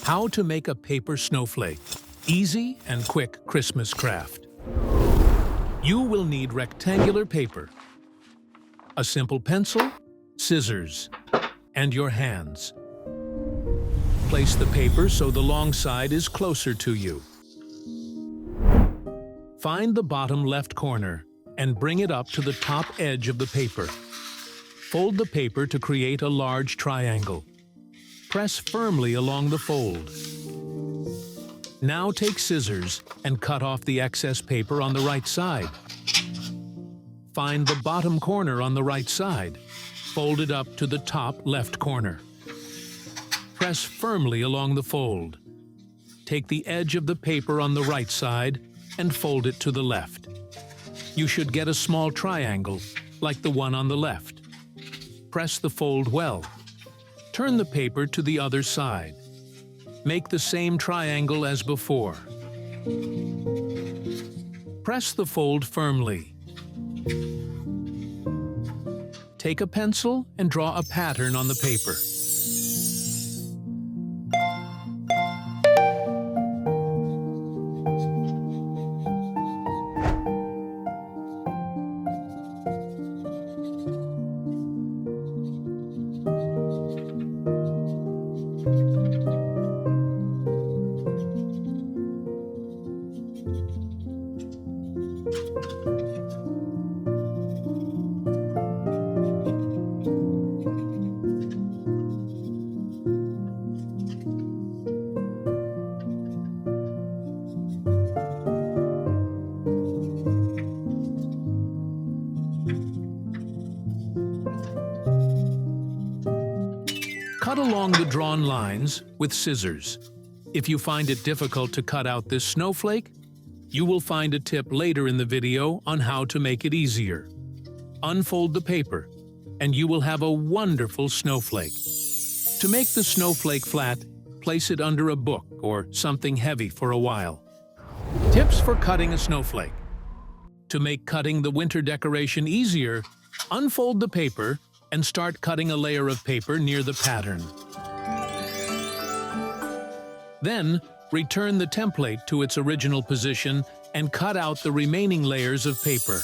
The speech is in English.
How to make a paper snowflake. Easy and quick Christmas craft. You will need rectangular paper, a simple pencil, scissors, and your hands. Place the paper so the long side is closer to you. Find the bottom left corner and bring it up to the top edge of the paper. Fold the paper to create a large triangle. Press firmly along the fold. Now take scissors and cut off the excess paper on the right side. Find the bottom corner on the right side. Fold it up to the top left corner. Press firmly along the fold. Take the edge of the paper on the right side and fold it to the left. You should get a small triangle, like the one on the left. Press the fold well. Turn the paper to the other side. Make the same triangle as before. Press the fold firmly. Take a pencil and draw a pattern on the paper. Cut along the drawn lines with scissors. If you find it difficult to cut out this snowflake, you will find a tip later in the video on how to make it easier. Unfold the paper, and you will have a wonderful snowflake. To make the snowflake flat, place it under a book or something heavy for a while. Tips for cutting a snowflake. To make cutting the winter decoration easier, unfold the paper and start cutting a layer of paper near the pattern. Then, return the template to its original position and cut out the remaining layers of paper.